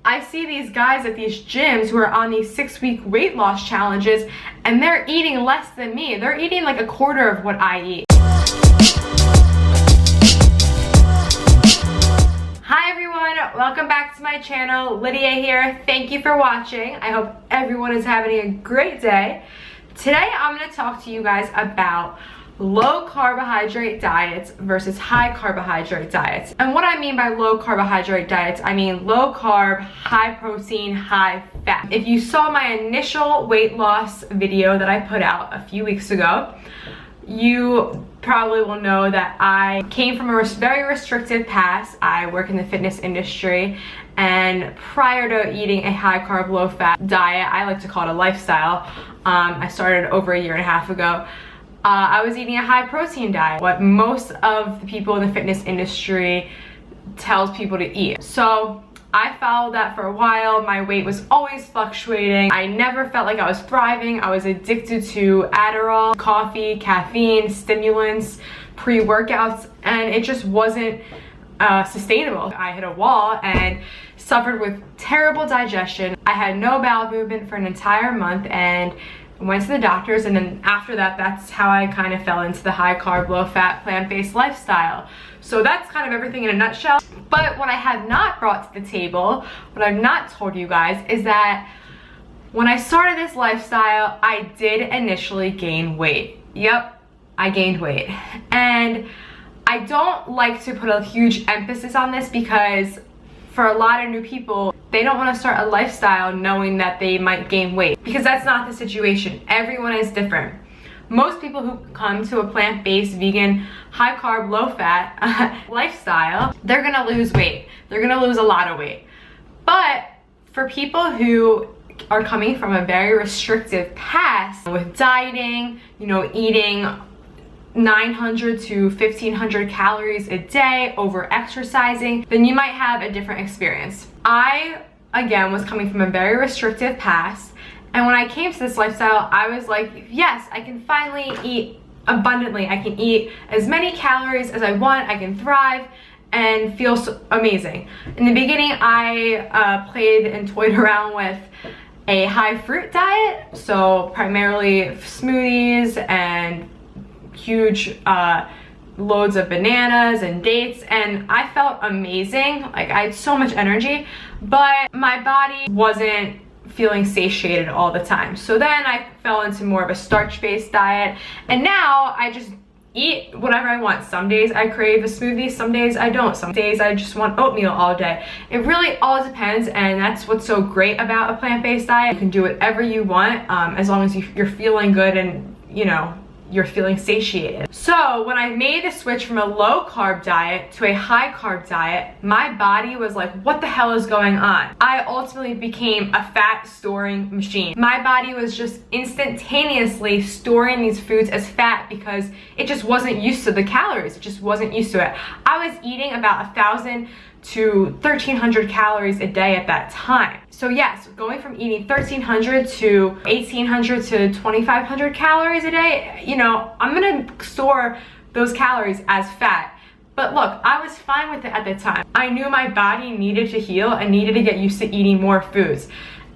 I see these guys at these gyms who are on these 6-week weight loss challenges, and they're eating less than me. They're eating like a quarter of what I eat. Hi everyone, welcome back to my channel. Lydia here. Thank you for watching. I hope everyone is having a great day. Today I'm going to talk to you guys about low carbohydrate diets versus high carbohydrate diets. And what I mean by low carbohydrate diets, I mean low carb, high protein, high fat. If you saw my initial weight loss video that I put out a few weeks ago, you probably will know that I came from a very restrictive past. I work in the fitness industry, and prior to eating a high carb, low fat diet, I like to call it a lifestyle, I started over a year and a half ago. I was eating a high protein diet, what most of the people in the fitness industry tells people to eat. So I followed that for a while. My weight was always fluctuating. I never felt like I was thriving. I was addicted to Adderall, coffee, caffeine, stimulants, pre-workouts, and it just wasn't sustainable. I hit a wall and suffered with terrible digestion. I had no bowel movement for an entire month and went to the doctors, and then after that, that's how I kind of fell into the high carb, low fat, plant-based lifestyle. So that's kind of everything in a nutshell. But what I have not brought to the table, what I've not told you guys, is that when I started this lifestyle, I did initially gain weight. Yep, I gained weight. And I don't like to put a huge emphasis on this because for a lot of new people, they don't want to start a lifestyle knowing that they might gain weight, because that's not the situation. Everyone is different. Most people who come to a plant-based, vegan, high carb, low fat lifestyle, they're gonna lose weight. They're gonna lose a lot of weight. But for people who are coming from a very restrictive past with dieting, you know, eating 900 to 1500 calories a day, over exercising, then you might have a different experience. I, again, was coming from a very restrictive past, and when I came to this lifestyle, I was like, yes, I can finally eat abundantly. I can eat as many calories as I want. I can thrive and feel so amazing. In the beginning, I played and toyed around with a high fruit diet, so primarily smoothies and huge loads of bananas and dates, and I felt amazing. Like, I had so much energy, but my body wasn't feeling satiated all the time. So then I fell into more of a starch-based diet, and now I just eat whatever I want. Some days I crave a smoothie, some days I don't. Some days I just want oatmeal all day. It really all depends, and that's what's so great about a plant-based diet. You can do whatever you want, as long as you're feeling good and, you know, you're feeling satiated. So when I made the switch from a low carb diet to a high carb diet, my body was like, what the hell is going on? I ultimately became a fat storing machine. My body was just instantaneously storing these foods as fat because it just wasn't used to the calories. It just wasn't used to it. I was eating about 1,000 to 1,300 calories a day at that time. So yes, going from eating 1,300 to 1,800 to 2,500 calories a day, you know, I'm gonna store those calories as fat. But look, I was fine with it at the time. I knew my body needed to heal and needed to get used to eating more foods.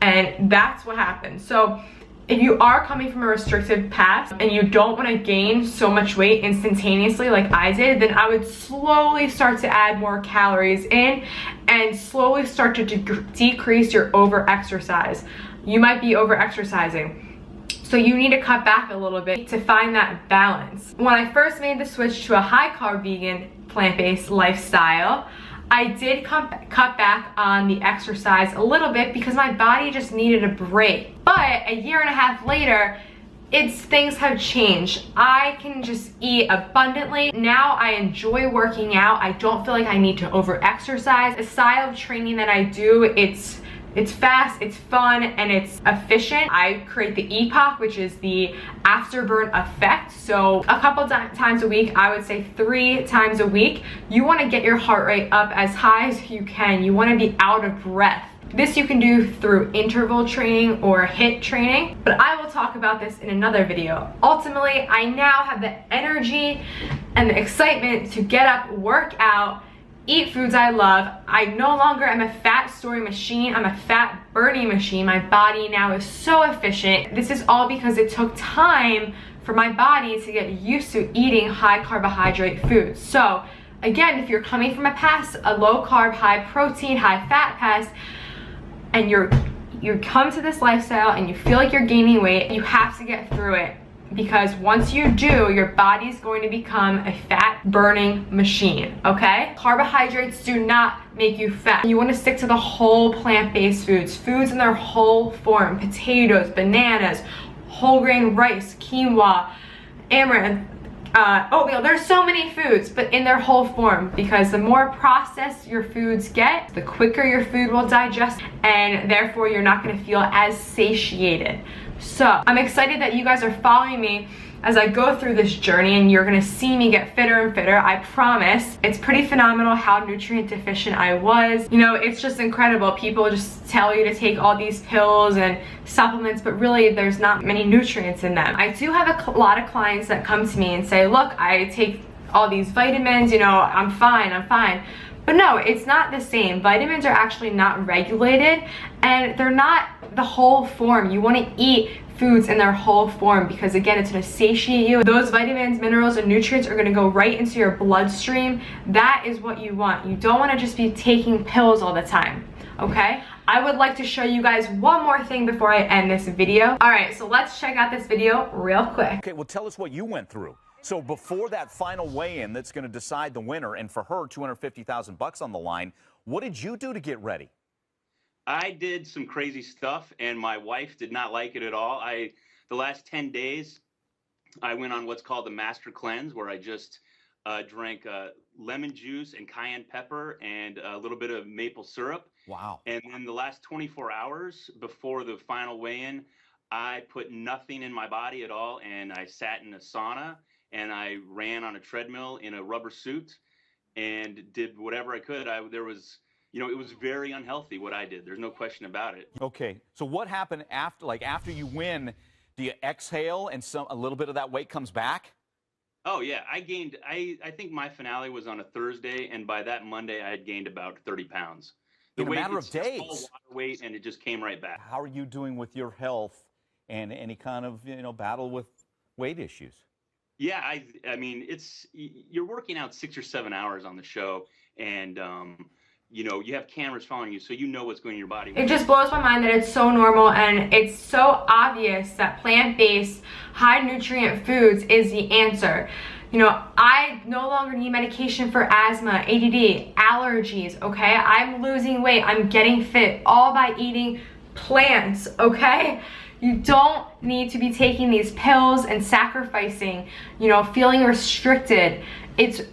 And that's what happened. So if you are coming from a restrictive past and you don't want to gain so much weight instantaneously like I did, then I would slowly start to add more calories in and slowly start to decrease your over-exercise. You might be over-exercising, so you need to cut back a little bit to find that balance. When I first made the switch to a high-carb, vegan, plant-based lifestyle, I did cut back on the exercise a little bit because my body just needed a break. But a year and a half later, things have changed. I can just eat abundantly. Now I enjoy working out. I don't feel like I need to over-exercise. The style of training that I do, it's fast, it's fun, and it's efficient. I create the EPOC, which is the afterburn effect. So a couple times a week, I would say 3 times a week, you want to get your heart rate up as high as you can. You want to be out of breath. This you can do through interval training or HIIT training, but I will talk about this in another video. Ultimately, I now have the energy and the excitement to get up, work out, eat foods I love. I no longer am a fat storing machine. I'm a fat burning machine. My body now is so efficient. This is all because it took time for my body to get used to eating high carbohydrate foods. So again, if you're coming from a low carb, high protein, high fat past, and you come to this lifestyle and you feel like you're gaining weight, you have to get through it. Because once you do, your body's going to become a fat burning machine, okay? Carbohydrates do not make you fat. You want to stick to the whole plant-based foods in their whole form: potatoes, bananas, whole grain rice, quinoa, amaranth, oatmeal. There's so many foods, but in their whole form, because the more processed your foods get, the quicker your food will digest, and therefore you're not going to feel as satiated. So I'm excited that you guys are following me as I go through this journey, and you're gonna see me get fitter and fitter, I promise. It's pretty phenomenal how nutrient deficient I was. You know, it's just incredible. People just tell you to take all these pills and supplements, but really there's not many nutrients in them. I do have a lot of clients that come to me and say, look, I take all these vitamins, you know, I'm fine. But no, it's not the same. Vitamins are actually not regulated, and they're not the whole form. You want to eat foods in their whole form, because again, it's going to satiate you. Those vitamins, minerals, and nutrients are going to go right into your bloodstream. That is what you want. You don't want to just be taking pills all the time, okay? I would like to show you guys one more thing before I end this video. All right, so let's check out this video real quick. Okay, well, tell us what you went through. So before that final weigh-in that's going to decide the winner, and for her, $250,000 on the line, what did you do to get ready? I did some crazy stuff, and my wife did not like it at all. The last 10 days, I went on what's called the Master Cleanse, where I just drank lemon juice and cayenne pepper and a little bit of maple syrup. Wow. And then the last 24 hours before the final weigh-in, I put nothing in my body at all, and I sat in a sauna, and I ran on a treadmill in a rubber suit and did whatever I could. It was very unhealthy what I did. There's no question about it. Okay, so what happened after you win? Do you exhale and a little bit of that weight comes back? Oh yeah, I think my finale was on a Thursday, and by that Monday I had gained about 30 pounds. In a matter of days. Water weight, and it just came right back. How are you doing with your health and any kind of battle with weight issues? Yeah, I mean, you're working out 6 or 7 hours on the show, and you have cameras following you, so you know what's going in your body. It just blows my mind that it's so normal, and it's so obvious that plant-based, high-nutrient foods is the answer. You know, I no longer need medication for asthma, ADD, allergies, okay? I'm losing weight, I'm getting fit, all by eating plants, okay? You don't need to be taking these pills and sacrificing, feeling restricted. It's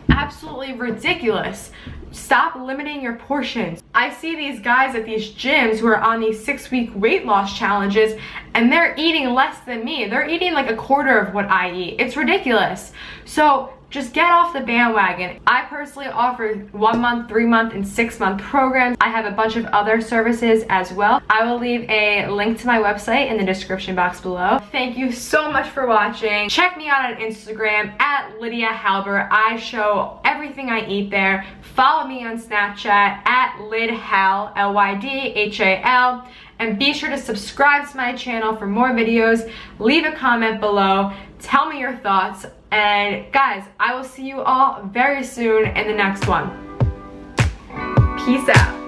absolutely ridiculous. Stop limiting your portions. I see these guys at these gyms who are on these 6-week weight loss challenges, and they're eating less than me. They're eating like a quarter of what I eat. It's ridiculous. So just get off the bandwagon. I personally offer 1 month, 3 month, and 6 month programs. I have a bunch of other services as well. I will leave a link to my website in the description box below. Thank you so much for watching. Check me out on Instagram at Lydia Halber. I show everything I eat there. Follow me on Snapchat at LydHal, LYDHAL. And be sure to subscribe to my channel for more videos. Leave a comment below. Tell me your thoughts. And guys, I will see you all very soon in the next one. Peace out.